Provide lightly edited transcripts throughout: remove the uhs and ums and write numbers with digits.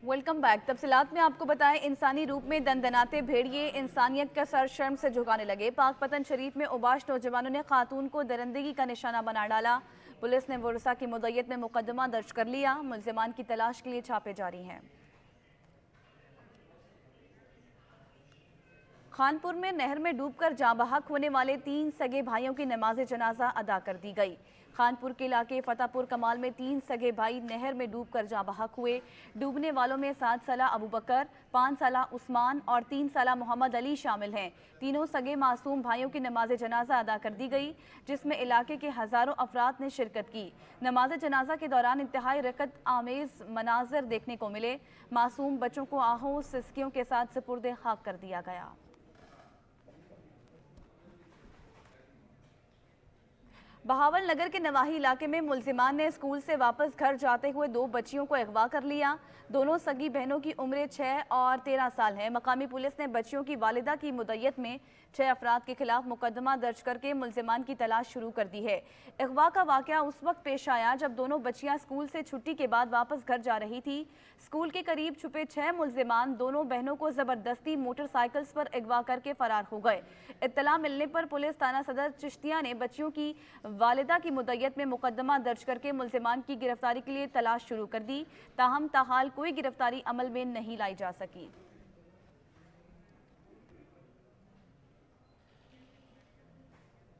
Welcome back. तफसीलात में आपको बताएं, इंसानी रूप में दंदनाते भेड़िए इंसानियत का सर शर्म से झुकाने लगे। पाक पतन शरीफ में उबाश नौजवानों ने खातून को दरिंदगी का निशाना बना डाला। पुलिस ने वुरसा की मुद्दत में मुकदमा दर्ज कर लिया। मुल्जिमान की तलाश के लिए छापे जारी हैं। खानपुर में नहर में डूबकर जाँ बहक होने वाले 3 सगे भाइयों की नमाज जनाजा अदा कर दी गई। खानपुर के इलाके फतेहपुर कमाल में 3 सगे भाई नहर में डूबकर जाँ बहक हुए। डूबने वालों में 7 साला अबू बकर, 5 साला उस्मान और 3 साला मोहम्मद अली शामिल हैं। तीनों सगे मासूम भाइयों की नमाज जनाजा अदा कर दी गई, जिसमें इलाके के हज़ारों अफराद ने शिरकत की। नमाज जनाजा के दौरान इंतहाई रकत आमेज मनाजर देखने को मिले। मासूम बच्चों को आहों सिसकियों के साथ सुपुर्द खाक कर दिया गया। बहावल नगर के नवाही इलाके में मुल्जिमान ने स्कूल से वापस घर जाते हुए 2 बच्चियों को अगवा कर लिया। दोनों सगी बहनों की उम्रें 6 और 13 साल है। मकामी पुलिस ने बच्चियों की वालिदा की मुद्दत में 6 अफराद के खिलाफ मुकदमा दर्ज करके मुल्जिमान की तलाश शुरू कर दी है। अगवा का वाकया उस वक्त पेश आया जब दोनों बच्चियां स्कूल से छुट्टी के बाद वापस घर जा रही थी। स्कूल के करीब छुपे 6 मुल्जिमान दोनों बहनों को जबरदस्ती मोटरसाइकिल्स पर अगवा करके फरार हो गए। इत्तला मिलने पर पुलिस थाना सदर चिश्तिया ने बच्चियों की वालिदा की मुद्दत में मुकदमा दर्ज करके मुल्जिमान की गिरफ्तारी के लिए तलाश शुरू कर दी। ताहम ताहाल कोई गिरफ्तारी अमल में नहीं लाई जा सकी।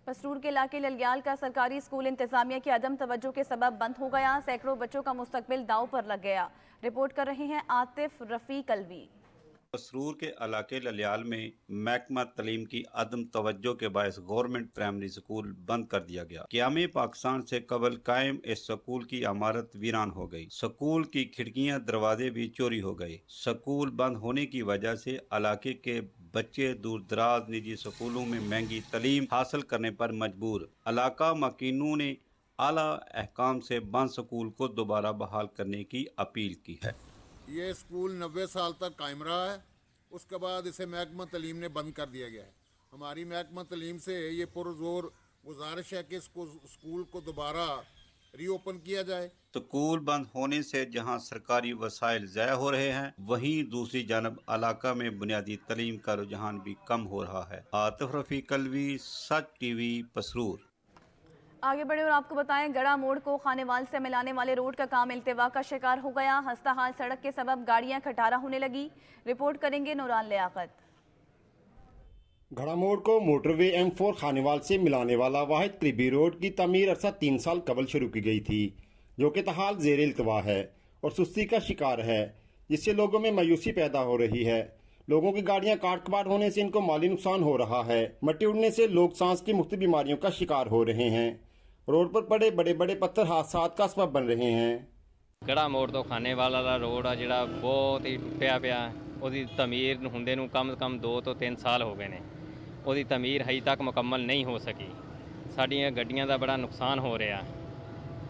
पसरूर के इलाके ललियाल का सरकारी स्कूल इंतजामिया की अदम तवज्जो के सबब बंद हो गया। सैकड़ों बच्चों का मुस्तकबिल दाव पर लग गया। रिपोर्ट कर रहे हैं आतिफ रफीक अलवी। पसरूर के इलाके ललियाल में महकमा तलीम की अदम तवज्जो के बायस गवर्नमेंट प्राइमरी स्कूल बंद कर दिया गया। क़याम पाकिस्तान से कबल कायम इस स्कूल की इमारत वीरान हो गई। स्कूल की खिड़कियां दरवाजे भी चोरी हो गए। स्कूल बंद होने की वजह से इलाके के बच्चे दूर दराज निजी स्कूलों में महंगी तलीम हासिल करने पर मजबूर। इलाका मकीनों ने आला अहकाम से बंद स्कूल को दोबारा बहाल करने की अपील की है। ये स्कूल 90 साल तक कायम रहा है, उसके बाद इसे महकमा तलीम ने बंद कर दिया गया है। हमारी महकमा तलीम से ये पुरजोर गुजारिश है कि इसको स्कूल को दोबारा रीओपन किया जाए। स्कूल बंद होने से जहां सरकारी वसाइल ज़ाया हो रहे हैं, वहीं दूसरी जानब इलाका में बुनियादी तलीम का रुझान भी कम हो रहा है। आतिफ रफीक अलवी, सच टीवी, पसरूर। आगे बढ़े और आपको बताएं, गड़ा मोड़ को खानेवाल से मिलाने वाले रोड का काम इल्तिवा का शिकार हो गया। हंसता हाल सड़क के सबब गाड़ियां खटारा होने लगी। रिपोर्ट करेंगे नूरान लियाकत। गड़ा मोड़ को मोटरवे M4 खानेवाल से मिलाने वाला वाहिद करीबी रोड की तमीर अरसा 3 साल कबल शुरू की गई थी, जो कि तहाल ज़ेर इल्तिवा है और सुस्ती का शिकार है, जिससे लोगों में मायूसी पैदा हो रही है। लोगों की गाड़ियां काट कबाड़ होने से इनको माली नुकसान हो रहा है। मट्टी उड़ने से लोग सांस की मुख्तलिफ बीमारियों का शिकार हो रहे हैं। रोड पर पड़े बड़े बड़े पत्थर हादसात का सबब बन रहे हैं। गड़ा मोड़ तो खानेवाल वाला रोड आ जिहड़ा बहुत ही टुੱਟਿਆ ਪਿਆ। ਉਹਦੀ ਤਮੀਰ ਹੁੰਦੇ ਨੂੰ ਕਮ ਸੇ ਕਮ 2 ਤੋਂ 3 ਸਾਲ ਹੋ ਗਏ ਨੇ। ਉਹਦੀ ਤਮੀਰ ਹਜੇ ਤੱਕ ਮੁਕੰਮਲ ਨਹੀਂ ਹੋ ਸਕੀ। ਸਾਡੀਆਂ ਗੱਡੀਆਂ ਦਾ ਬੜਾ ਨੁਕਸਾਨ ਹੋ ਰਿਹਾ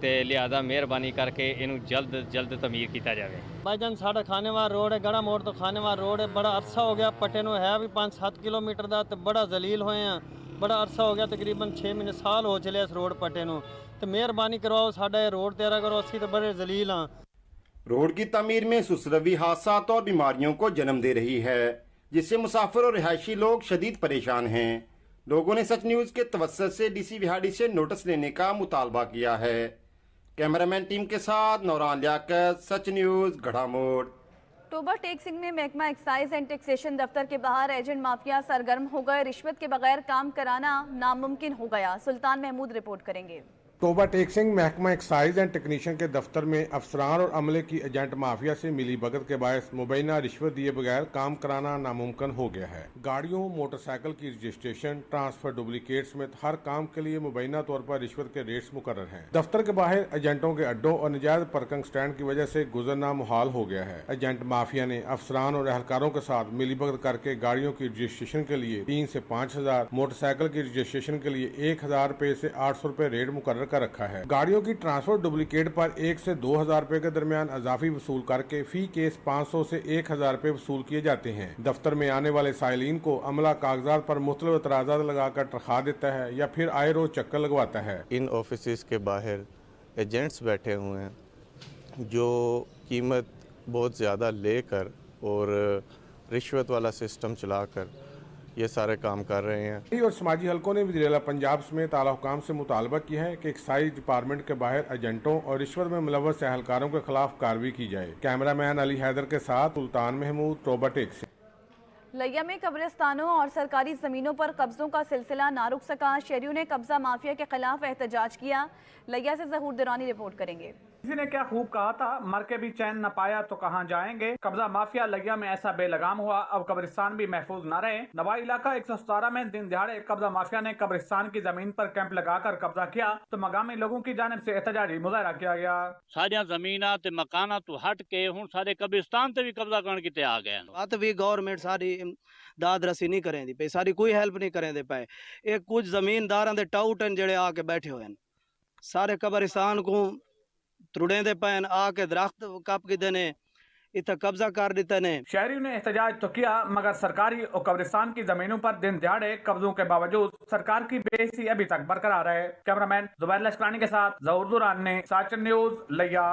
ਤੇ ਲਿਹਾਜ਼ਾ ਮਿਹਰਬਾਨੀ ਕਰਕੇ ਇਹਨੂੰ ਜਲਦ ਤਮੀਰ ਕੀਤਾ ਜਾਵੇ। भाईजान साढ़ा खानेवाल रोड है, गड़ा मोड़ तो खानेवाल रोड है। बड़ा अरसा हो गया पट्टे ਨੂੰ है भी 5-7 किलोमीटर ਦਾ ਤੇ बड़ा जलील होए हैं। बड़ा अरसा हो गया, तकरीबन 6 महीने साल हो चले इस रोड पट्टे ਨੂੰ ਤੇ ਮਿਹਰਬਾਨੀ ਕਰਵਾਓ ਸਾਡਾ ਇਹ रोड तेरा करो। ਅਸੀਂ तो बड़े जलील हाँ। रोड की तमीर में सुसरवी हादसात और बीमारियों को जन्म दे रही है, जिससे मुसाफिर और रिहायशी लोग शदीद परेशान हैं। लोगों ने सच न्यूज़ के तवस्सुत से DC विहाड़ी से नोटिस लेने का मुतालबा किया है। कैमरामैन टीम के साथ नौरान लियाकत, सच न्यूज़, गड़ा मोड़। टोबा टेक्सिंग में महकमा एक्साइज एंड टैक्सेशन दफ्तर के बाहर एजेंट माफिया सरगर्म हो गए। रिश्वत के बगैर काम कराना नामुमकिन हो गया। सुल्तान महमूद रिपोर्ट करेंगे। टोबा टेक्सिंग महकमा एक्साइज एंड टेक्नीशियन के दफ्तर में अफसरान और अमले की एजेंट माफिया से मिली भगत के बायस मुबैना रिश्वत दिए बगैर काम कराना नामुमकिन हो गया है। गाड़ियों, मोटरसाइकिल की रजिस्ट्रेशन, ट्रांसफर, डुप्लीकेट समेत हर काम के लिए मुबैना तौर पर रिश्वत के रेट्स मुकर्रर हैं। दफ्तर के बाहर एजेंटों के अड्डों और नजायज पार्किंग स्टैंड की वजह से गुजरना मुहाल हो गया है। एजेंट माफिया ने अफसरान और एहलकारों के साथ मिली भगत करके गाड़ियों की रजिस्ट्रेशन के लिए 3 से 5 हजार, मोटरसाइकिल की रजिस्ट्रेशन के लिए 1000 रुपए से 800 रुपए रेट मुकर्रर कर रखा है। गाड़ियों की ट्रांसफर डुप्लीकेट पर 1 से 2000 रुपए के दरमियान अजाफी वसूल करके फी केस 500 से 1000 रुपए वसूल किए जाते हैं। दफ्तर में आने वाले साइलिन को अमला कागजात पर मुख्तलिफ एतराज़ात लगाकर तनख्वाह देता है या फिर आए रोज चक्कर लगवाता है। इन ऑफिस के बाहर एजेंट्स बैठे हुए हैं जो कीमत बहुत ज़्यादा लेकर और रिश्वत वाला सिस्टम चलाकर ये सारे काम कर रहे हैं। और समाजी हलकों ने वज़ीर-ए-आला पंजाब समेत आला हुकाम से मुतालबा किया है कि एक्साइज डिपार्टमेंट के बाहर एजेंटों और रिश्वत में मुलव्वस एहलकारों के खिलाफ कार्रवाई की जाए। कैमरामैन अली हैदर के साथ सुल्तान महमूद, टोबाटेक से। लिया में कब्रिस्तानों और सरकारी ज़मीनों पर कब्ज़ों का सिलसिला ना रुक सका। शहरियों ने कब्ज़ा माफिया के खिलाफ एहतजाज किया। लिया से ज़हूर दुरानी रिपोर्ट करेंगे। किसी ने क्या खूब कहा था, मर के भी चैन न पाया तो कहाँ जाएंगे। कब्जा माफिया लिया में ऐसा बेलगाम हुआ, अब कब्रिस्तान भी महफूज न रहे। नवाई इलाका 117 में दिन दिहाड़े कब्जा माफिया ने कब्रिस्तान की जमीन पर कैंप लगाकर कब्जा किया तो मकामी लोगों की जानिब से एहतजाजी मुजाहरा किया गया। सारिया जमीना ते मकाना तो हट के हुण सारे कब्रिस्तान ते भी कब्जा करने की आ गए। अत भी गवर्नमेंट सारी दाद रसी नहीं करें दी पे, सारी कोई हेल्प नहीं करें दे पाए। एक कुछ जमीनदारां दे टाउट जड़े आके बैठे हुए हैं, सारे कब्रिस्तान को त्रुड़ेंदे पैन आके दरख्त कप के देने इतना कब्जा कर देते ने। शहरियों ने एहतजाज तो किया मगर सरकारी और कब्रिस्तान की जमीनों पर दिन दिहाड़े कब्जों के बावजूद सरकार की बेइज्जती अभी तक बरकरार है। कैमरामैन जुबैर लश्करानी के साथ ज़हूर दुरानी, साचन न्यूज़, लिया।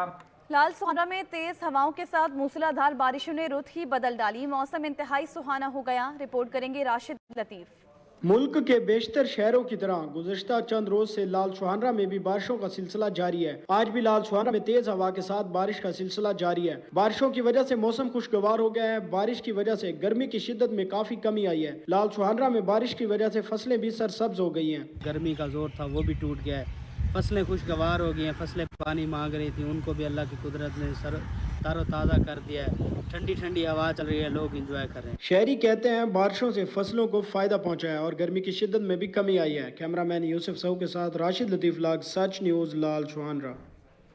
लाल सोहरा में तेज हवाओं के साथ मूसलाधार बारिशों ने रुत ही बदल डाली। मौसम इंतहाई सुहाना हो गया। रिपोर्ट करेंगे राशिद लतीफ। मुल्क के बेशतर शहरों की तरह गुज़श्ता चंद रोज से लाल सुहानरा में भी बारिशों का सिलसिला जारी है। आज भी लाल सुहानरा में तेज हवा के साथ बारिश का सिलसिला जारी है। बारिशों की वजह से मौसम खुशगवार हो गया है। बारिश की वजह से गर्मी की शिद्दत में काफी कमी आई है। लाल सुहानरा में बारिश की वजह से फसलें भी सरसब्ज हो गई हैं। गर्मी का जोर था वो भी टूट गया है, फसलें खुशगवार हो गई हैं। फसलें पानी मांग रही थी, उनको भी अल्लाह की कुदरत ने तारो ताज़ा कर दिया है। ठंडी ठंडी हवा चल रही है, लोग एंजॉय कर रहे हैं। शहरी कहते हैं बारिशों से फसलों को फायदा पहुंचा है और गर्मी की शिद्दत में भी कमी आई है। कैमरामैन यूसुफ सहू के साथ राशिद लतीफ व्लॉग, सच न्यूज़, लाल सुहानरा।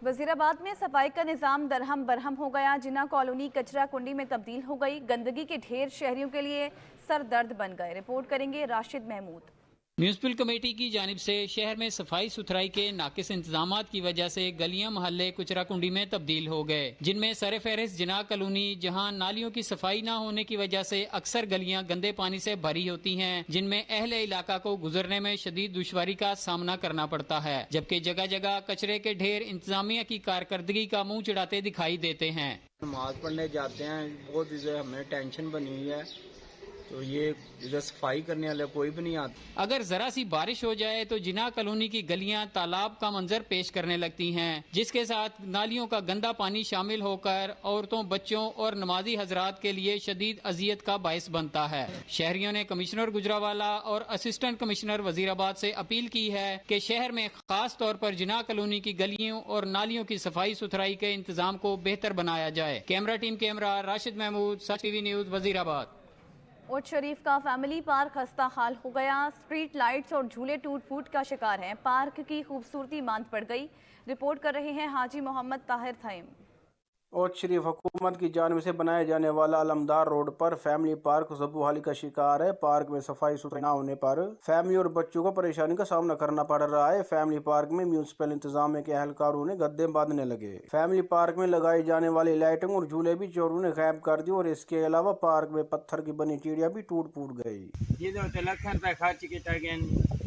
वजीराबाद में सफाई का निज़ाम दरहम बरहम हो गया। जिन्ना कॉलोनी कचरा कुंडी में तब्दील हो गई। गंदगी के ढेर शहरियों के लिए सरदर्द बन गए। रिपोर्ट करेंगे राशिद महमूद। म्यूनसिपल कमेटी की जानिब से शहर में सफाई सुथराई के नाकिस इंतजाम की वजह से गलियां मोहल्ले कुचरा कुंडी में तब्दील हो गए, जिनमें सर फहरिस्त जिन्ना कॉलोनी, जहां नालियों की सफाई न होने की वजह से अक्सर गलियां गंदे पानी से भरी होती हैं, जिनमें अहले इलाका को गुजरने में शदीद दुश्वारी का सामना करना पड़ता है। जबकि जगह जगह कचरे के ढेर इंतजामिया की कारकर्दगी का मुंह चिढ़ाते दिखाई देते हैं। नमाज पढ़ने जाते हैं, बहुत इसे हमें टेंशन बनी हुई है, तो ये इधर सफाई करने वाले कोई भी नहीं आता। अगर जरा सी बारिश हो जाए तो जिन्ना कॉलोनी की गलियां तालाब का मंजर पेश करने लगती हैं, जिसके साथ नालियों का गंदा पानी शामिल होकर औरतों, बच्चों और नमाजी हजरात के लिए शदीद अजियत का बायस बनता है। शहरियों ने कमिश्नर गुजरावाला और असिस्टेंट कमिश्नर वजीराबाद से अपील की है कि शहर में खास तौर पर जिन्ना कॉलोनी की गलियों और नालियों की सफाई सुथराई के इंतजाम को बेहतर बनाया जाए। Camera team camera Rashid Mahmood, Sach TV news, Wazirabad. उट शरीफ का फैमिली पार्क खस्ता हाल हो गया। स्ट्रीट लाइट्स और झूले टूट फूट का शिकार हैं। पार्क की खूबसूरती मांद पड़ गई। रिपोर्ट कर रहे हैं हाजी मोहम्मद ताहिर थईम। ओट शरीफ हुकूमत की जानिब से बनाए जाने वाला अलमदार रोड पर फैमिली पार्क ज़बूहाली का शिकार है। पार्क में सफाई सुथराई न होने पर फैमिली और बच्चों को परेशानी का सामना करना पड़ रहा है। फैमिली पार्क में म्यूनसिपल इंतजामिया के एहलकारों ने गद्दे बांधने लगे। फैमिली पार्क में लगाई जाने वाली लाइटिंग और झूले भी चोरों ने गायब कर दी और इसके अलावा पार्क में पत्थर की बनी चिड़िया भी टूट फूट गई। लाख रुपए खर्च किया,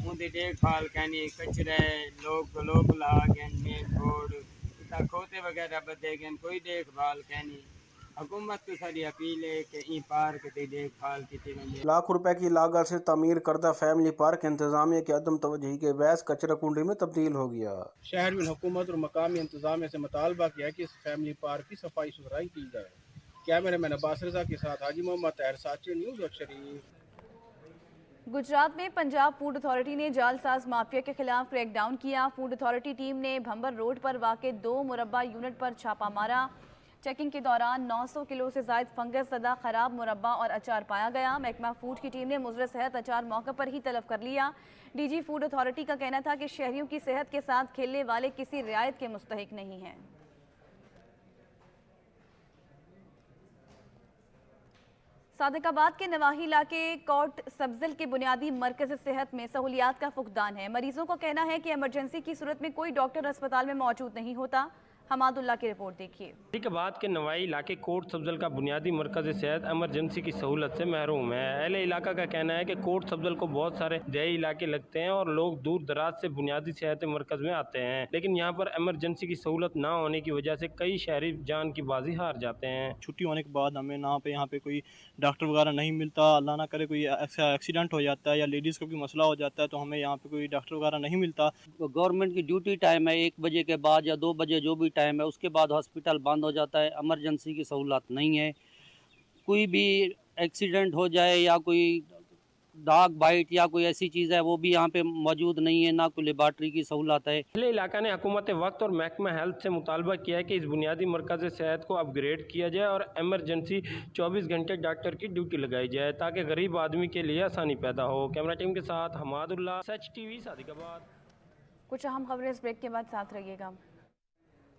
उनकी देखभाल करनी, कचरे लोग ला गए, मेन रोड खोते वगैरह बदे गए, कोई देखभाल कहनी। हुकूमत को सारी अपील है कि ई पार्क की देखभाल की वजे। लाख रुपए की लागत से तमीर करदा फैमिली पार्क इंतजामिया की अदम तवज्जुही के बहस कचरा कुंडी में तब्दील हो गया। शहर में हुकूमत और मकामी इंतजामिया से मुतालबा किया कि इस फैमिली पार्क की सफाई सुथराई की जाए। कैमरामैन अब्बास रजा के साथ हाजी मोहम्मद ताहिर, साचे न्यूज़, और शरीफ। गुजरात में पंजाब फूड अथॉरिटी ने जालसाज माफिया के खिलाफ क्रैकडाउन किया। फूड अथॉरिटी टीम ने भंबर रोड पर वाक़े 2 मुरब्बा यूनिट पर छापा मारा। चेकिंग के दौरान 900 किलो से ज़ायद फंगस ज़दा खराब मुरब्बा और अचार पाया गया। महकमा फूड की टीम ने मुज़र सेहत अचार मौके पर ही तलब कर लिया। डीजी फूड अथॉरिटी का कहना था कि शहरियों की सेहत के साथ खेलने वाले किसी रियायत के मुस्तहिक नहीं हैं। सादिकाबाद के नवाही इलाके कोट सब्जिल के बुनियादी मरकज़ सेहत में सहूलियात का फुकदान है। मरीजों का कहना है कि इमरजेंसी की सूरत में कोई डॉक्टर अस्पताल में मौजूद नहीं होता। हमादुल्ला की रिपोर्ट देखिए। फरीदाबाद के नवाई इलाके कोट सब्जल का बुनियादी मरकज़ सेहत एमरजेंसी की सहूलत से महरूम है। अहले इलाका का कहना है कि कोट सब्जल को बहुत सारे देहाती इलाके लगते हैं और लोग दूर दराज से बुनियादी सेहत मरकज़ में आते हैं, लेकिन यहाँ पर एमरजेंसी की सहूलत ना होने की वजह से कई शहरी जान की बाजी हार जाते हैं। छुट्टी होने के बाद हमें यहाँ पे कोई डॉक्टर वगैरह नहीं मिलता, अल्लाह ना करे कोई एक्सीडेंट हो जाता है या लेडीज़ को भी मसला हो जाता है तो हमें यहाँ पे कोई डॉक्टर वगैरह नहीं मिलता। गवर्नमेंट की ड्यूटी टाइम है 1 बजे के बाद या 2 बजे जो भी टाइम है, उसके बाद हॉस्पिटल बंद हो जाता है। इमरजेंसी की सहूलत नहीं है, कोई भी एक्सीडेंट हो जाए या कोई डाग बाइट या कोई ऐसी चीज़ है वो भी यहाँ पे मौजूद नहीं है, ना कोई लेबॉर्ट्री की सहूलत है। अहले इलाका ने हुकूमत वक्त और महकमा हेल्थ से मुतालबा किया है कि इस बुनियादी मरकज़ सेहत को अपग्रेड किया जाए और एमरजेंसी 24 घंटे डॉक्टर की ड्यूटी लगाई जाए ताकि गरीब आदमी के लिए आसानी पैदा हो। कैमरा टीम के साथ हमादुल्ला, सच टीवी, सादिकाबाद। कुछ अहम खबरें इस ब्रेक के बाद साथ रहिएगा।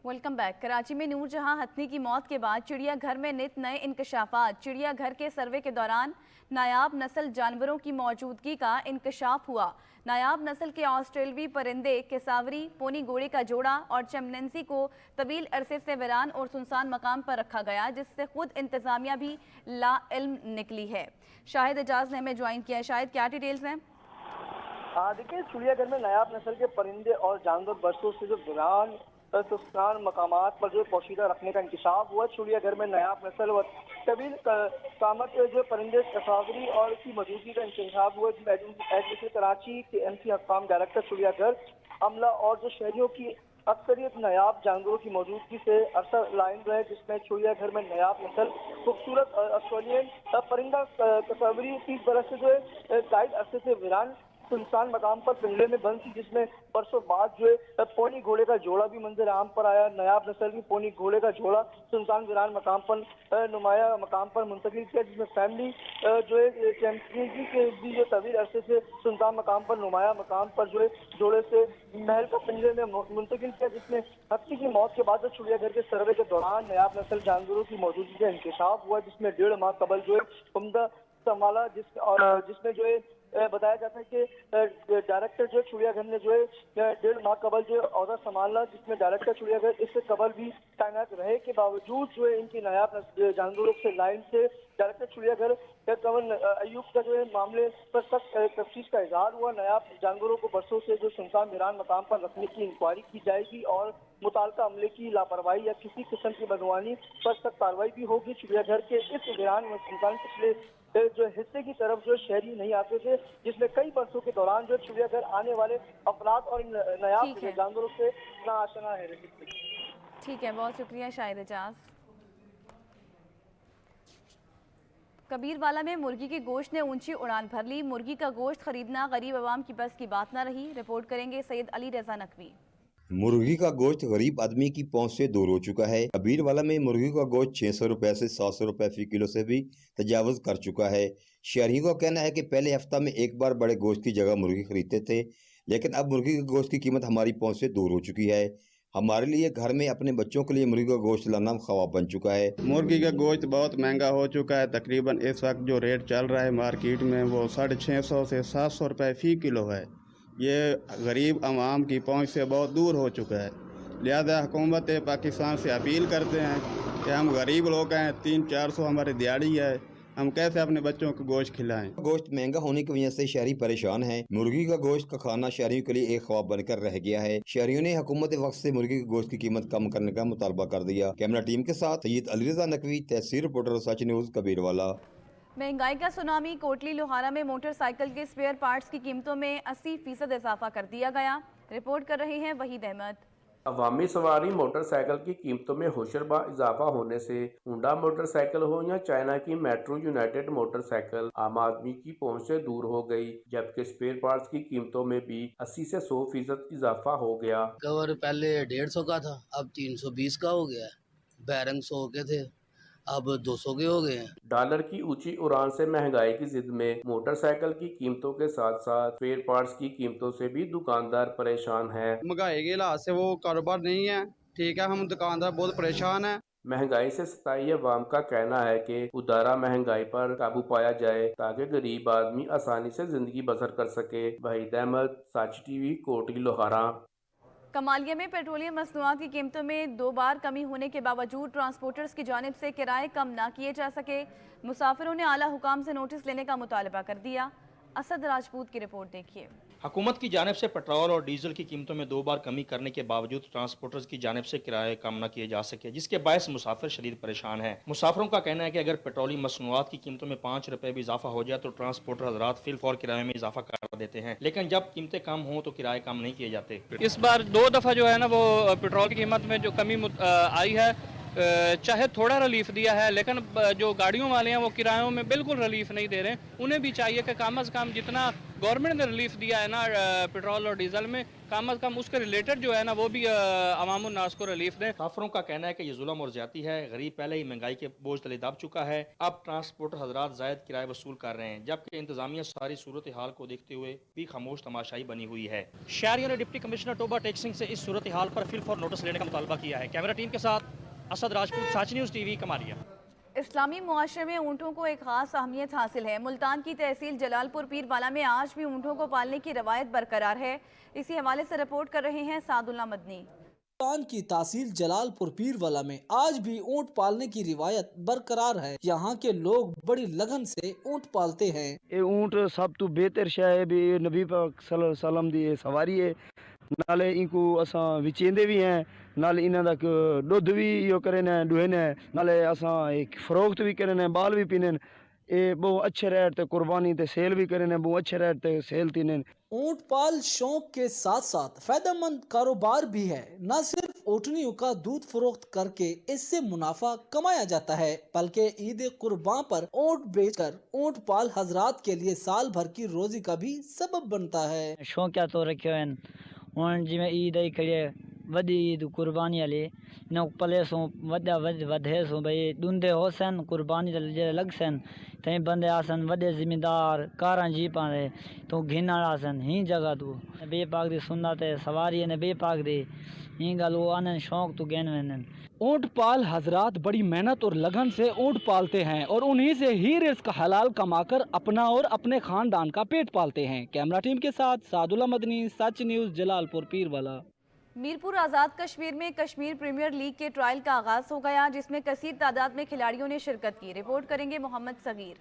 Welcome back. कराची में नूरजहां हथनी की मौत के बाद चिड़ियाघर में नित नए इंकशाफात। चिड़ियाघर के सर्वे के दौरान नायाब नस्ल जानवरों की मौजूदगी का इंकशाफ हुआ। नायाब नस्ल के ऑस्ट्रेलवी परिंदे केसावरी, पोनी घोड़े का जोड़ा और चैंपियंसी को तवील अरसे से वीरान और सुनसान मकाम पर रखा गया, जिससे खुद इंतजामिया भी लाइल्म निकली है। शाहिद एजाज ने हमें ज्वाइन किया। शाहिद, क्या डिटेल्स हैं? देखिए, चिड़ियाघर में नायाब नस्ल के परिंदे और जानवर बरसों से जो वीरान सुनसान मकामात पर जो पोशीदा रखने का इंकशाफ हुआ। चिड़ियाघर में नायाब नस्ल व तवील कामत जो परिंदे केसावरी और की मौजूदगी का इंकशाफ हुआ। एडमिशन कराची के MC हक्काम डायरेक्टर चिड़ियाघर अमला और जो शहरियों की अक्सरियत नायाब जानवरों की मौजूदगी से अरसा लाइन रहे, जिसमें चिड़ियाघर में नायाब नस्ल खूबसूरत ऑस्ट्रेलियन परिंदा केसावरी 30 बरस से जो है कायद अरसे से वीरान सुनसान मकाम पर पिंजरे में बंद थी, जिसमें बरसों बाद जो है पोनी घोड़े का जोड़ा भी मंजर आम पर आया। नायाब नस्ल की पोनी घोड़े का जोड़ा सुनसान वीरान मकाम पर नुमाया मकाम पर मुंतकिल किया, जिसमें फैमिली जो है चैंपियंसी के भी जो तवील अरसे से सुनसान मकाम पर नुमाया मकाम पर जो है जोड़े से महल का पिंजरे में मुंतकिल किया, जिसमें हत्ती की मौत के बाद चिड़ियाघर के सर्वे के दौरान नायाब नस्ल जानवरों की मौजूदगी का इंकशाफ हुआ, जिसमें 1.5 माह कबल जो है उम्दा संभाला, जिसमें जो है बताया जाता है कि डायरेक्टर जो चिड़ियाघर ने जो है 1.5 माह कबल जो औहदा संभाला, जिसमें डायरेक्टर चिड़ियाघर इससे कबल भी तैनात रहे के बावजूद जो है इनकी नायाब जानवरों से लाइन से डायरेक्टर चिड़ियाघर कंवर अयूब का जो है मामले पर सख्त तफ्तीश का इजहार हुआ। नायाब जानवरों को बरसों से जो सुनसान वीरान मकाम पर रखने की इंक्वायरी की जाएगी और मुताल्लिका अमले की लापरवाही या किसी किस्म की बदगुमानी पर सख्त कार्रवाई भी होगी। चिड़ियाघर के इस वीरान व सुनसान पिछले जो हिस्से की तरफ जो शहरी नहीं आते थे, जिसमें कई बरसों के दौरान जो चिड़ियाघर आने वाले अफराद और नायाब जानवरों से नाआशना है। ठीक है, बहुत शुक्रिया शाहिद एजाज। कबीरवाला में मुर्गी के गोश्त ने ऊंची उड़ान भर ली। मुर्गी का गोश्त खरीदना गरीब आवाम की बस की बात न रही। रिपोर्ट करेंगे सैयद अली रजा नकवी। मुर्गी का गोश्त गरीब आदमी की पहुंच से दूर हो चुका है। कबीरवाला में मुर्गी का गोश्त 600 रुपए से 700 रुपए फी किलो से भी तजावुज कर चुका है। शहरियों का कहना है कि पहले हफ्ता में एक बार बड़े गोश्त की जगह मुर्गी खरीदते थे, लेकिन अब मुर्गी के गोश्त की कीमत हमारी पहुंच से दूर हो चुकी है। हमारे लिए घर में अपने बच्चों के लिए मुर्गी का गोश्त लाना ख्वाब बन चुका है। मुर्गी का गोश्त बहुत महंगा हो चुका है। तकरीबन इस वक्त जो रेट चल रहा है मार्केट में वो 650 से 700 रुपए फी किलो है। ये गरीब आवाम की पहुंच से बहुत दूर हो चुका है। लिहाजा हुकूमत पाकिस्तान से अपील करते हैं कि हम गरीब लोग हैं, 300-400 हमारी दिहाड़ी है, हम कैसे अपने बच्चों को गोश्त खिलाएं। गोश्त महंगा होने की वजह से शहरी परेशान हैं। मुर्गी का गोश्त का खाना शहरियों के लिए एक ख्वाब बनकर रह गया है। शहरियों ने हुकूमत वक्त से मुर्गी के गोश्त की कीमत कम करने का मुतालबा कर दिया। कैमरा टीम के साथ सैयद अली रजा नकवी, तहसील रिपोर्टर, सच न्यूज़, कबीरवाला। महंगाई का सुनामी। कोटली लोहारा में मोटरसाइकिल के स्पेयर पार्ट्स की कीमतों में 80% इजाफा कर दिया गया। रिपोर्ट कर रहे हैं वहीद अहमद। अवामी सवारी मोटरसाइकिल की कीमतों में होशरबा इजाफा होने से हुंडा मोटरसाइकिल हो या चाइना की मेट्रो यूनाइटेड मोटरसाइकिल आम आदमी की पहुंच से दूर हो गई, जबकि स्पेयर पार्ट्स की कीमतों में भी 80 से 100% इजाफा हो गया। कवर पहले 150 का था, अब 320 का हो गया। बैरंग 100 के थे, अब 200 के हो गए हैं। डॉलर की ऊंची उड़ान से महंगाई की जिद में मोटरसाइकिल की कीमतों के साथ साथ स्पेयर पार्ट्स की कीमतों से भी दुकानदार परेशान है। महंगाई के लिहाज से वो कारोबार नहीं है, ठीक है, हम दुकानदार बहुत परेशान हैं। महंगाई से सताई अवाम का कहना है कि उदारा महंगाई पर काबू पाया जाए ताकि गरीब आदमी आसानी से जिंदगी बसर कर सके। वहीद अहमद, सच टीवी, कोटली लोहारा। कमालिया में पेट्रोलियम मसनूआत की कीमतों में 2 बार कमी होने के बावजूद ट्रांसपोर्टर्स की जानिब से किराए कम ना किए जा सके। मुसाफिरों ने आला हुकाम से नोटिस लेने का मुतालबा कर दिया। असद राजपूत की रिपोर्ट देखिए। हुकूमत की जानिब से पेट्रोल और डीजल की कीमतों में 2 बार कमी करने के बावजूद ट्रांसपोर्टर्स की जानिब से किराए कम न किए जा सके, जिसके बायस मुसाफिर शदीद परेशान हैं। मुसाफिरों का कहना है कि अगर पेट्रोलियम मसनूआत की कीमतों में 5 रुपए भी इजाफा हो जाए तो ट्रांसपोर्टर हजरात फिल फौर किराए में इजाफा कर देते हैं, लेकिन जब कीमतें कम हों तो किराए कम नहीं किए जाते। इस बार 2 दफ़ा जो है ना वो पेट्रोल की कीमत में जो कमी आई है, चाहे थोड़ा रिलीफ दिया है, लेकिन जो गाड़ियों वाले हैं वो किरायों में बिल्कुल रिलीफ नहीं दे रहे हैं। उन्हें भी चाहिए कि कम अज़ कम जितना गवर्नमेंट ने रिलीफ दिया है ना पेट्रोल और डीजल में, कम अज़ कम उसके रिलेटेड जो है ना वो भी अवामुन नास को रिलीफ दें। मुसाफिरों का कहना है कि ये जुल्म और ज्यादती है। गरीब पहले ही महंगाई के बोझ तले दब चुका है, अब ट्रांसपोर्टर हजरात जायद किराए वसूल कर रहे हैं, जबकि इंतजामिया सारी सूरत हाल को देखते हुए भी खामोश तमाशाई बनी हुई है। शहरियों ने डिप्टी कमिश्नर टोबा टेक सिंह से इस सूरत हाल पर फिल फॉर नोटिस लेने का मुतालबा किया है। कैमरा टीम के साथ असद राजपूत, सच न्यूज़ टीवी, कमालिया। इस्लामी मुआशरे में ऊँटों को एक खास अहमियत हासिल है। मुल्तान की तहसील जलालपुर पीरवाला में आज भी ऊँटों को पालने की रवायत बरकरार है। इसी हवाले से रिपोर्ट कर रहे हैं सादुल्ला मदनी। मुल्तान की तहसील जलालपुर पीरवाला में आज भी ऊँट पालने की रिवायत बरकरार है। यहाँ के लोग बड़ी लगन से ऊँट पालते हैं। ये ऊँट सब तो बेहतर शय है भी, नबी पाक सल्लल्लाहु अलैहि वसल्लम दी सवारी है, नाले इनको असां विचेंदे भी हैं, नाले इन्हां दा दुध भी इहो करे ने दुहे ने, नाले असां एक फरोख्त भी करे ने, बाल भी पीने। ये बहुत अच्छे रेट ते कुर्बानी ते सेल भी करे ने, बहुत अच्छे रेट ते सेल तीने। ऊँट पाल शौक के साथ साथ फायदेमंद कारोबार भी है। न सिर्फ ऊँटनियों का दूध फरोख्त करके इससे मुनाफा कमाया जाता है, बल्कि ईद कुर्बान पर ऊँट बेचकर ऊँट पाल हजरात के लिए साल भर की रोजी का भी सबब बनता है। शौकिया तो रखियो है हुन जिमें ईद आई खड़ी वॾी ईद कुर्बानी हले न पले सो वॾा वधे सो भई ॾूंदे होसन कुर्बानी जे लगसन तई बंदे आसन वॾे जिम्मेदार कारां जी पाए तो घिनण आसन ही जगह तू बेपाक दी सुन्नत सवारी ने बेपाक दी ही गल वो आनंद शौक तो गेन वेन। ऊँट पाल हजरात बड़ी मेहनत और लगन से ऊँट पालते हैं और उन्हीं से ही रिस्क हलाल कमाकर अपना और अपने खानदान का पेट पालते हैं। कैमरा टीम के साथ सादुल्ला मदनी, सच न्यूज़, जलालपुर पीरवाला। मीरपुर आज़ाद कश्मीर में कश्मीर प्रीमियर लीग के ट्रायल का आगाज हो गया, जिसमें कसीर तादाद में खिलाड़ियों ने शिरकत की। रिपोर्ट करेंगे मोहम्मद सगीर।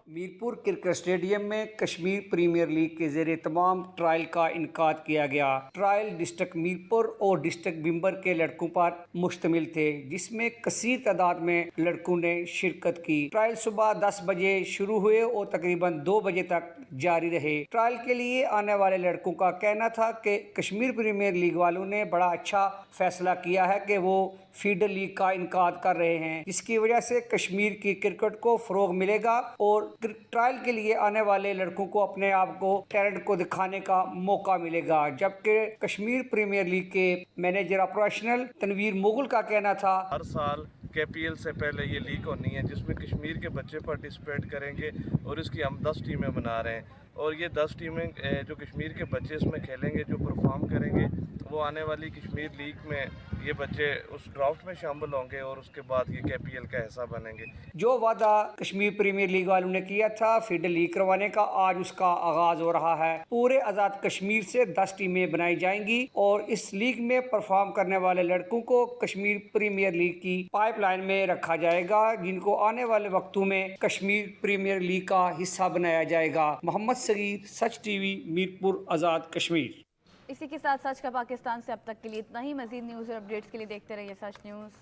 मीरपुर क्रिकेट स्टेडियम में कश्मीर प्रीमियर लीग के ज़ेरे तमाम ट्रायल का इनकाद किया गया। ट्रायल डिस्ट्रिक्ट मीरपुर और डिस्ट्रिक्ट बिम्बर के लड़कों पर मुश्तमिल थे, जिसमें कसीर तादाद में लड़कों ने शिरकत की। ट्रायल सुबह 10 बजे शुरू हुए और तकरीबन 2 बजे तक जारी रहे। ट्रायल के लिए आने वाले लड़कों का कहना था कि कश्मीर प्रीमियर लीग वालों ने बड़ा अच्छा फैसला किया है कि वो फीडर लीग का इनकाद कर रहे हैं, जिसकी वजह से कश्मीर की क्रिकेट को फ़रोग मिलेगा और ट्रायल के लिए आने वाले लड़कों को अपने आप को टैलेंट को दिखाने का मौका मिलेगा। जबकि कश्मीर प्रीमियर लीग के मैनेजर ऑपरेशनल तनवीर मुगल का कहना था, हर साल KPL से पहले ये लीग होनी है जिसमें कश्मीर के बच्चे पार्टिसिपेट करेंगे और इसकी हम 10 टीमें बना रहे हैं और ये 10 टीमें जो कश्मीर के बच्चे इसमें खेलेंगे, जो परफॉर्म करेंगे, वो आने वाली कश्मीर लीग में ये बच्चे उस ड्राफ्ट में शामिल होंगे और उसके बाद ये KPL का हिस्सा बनेंगे। जो वादा कश्मीर प्रीमियर लीग वालों ने किया था फीडर लीग करवाने का, आज उसका आगाज हो रहा है। पूरे आज़ाद कश्मीर से 10 टीमें बनाई जाएंगी और इस लीग में परफॉर्म करने वाले लड़कों को कश्मीर प्रीमियर लीग की पाइपलाइन में रखा जाएगा, जिनको आने वाले वक्तों में कश्मीर प्रीमियर लीग का हिस्सा बनाया जाएगा। मोहम्मद सगीर, सच टीवी, मीरपुर, आज़ाद कश्मीर। इसी के साथ सच का पाकिस्तान से अब तक के लिए इतना ही। मजीद न्यूज़ और अपडेट्स के लिए देखते रहिए सच न्यूज़।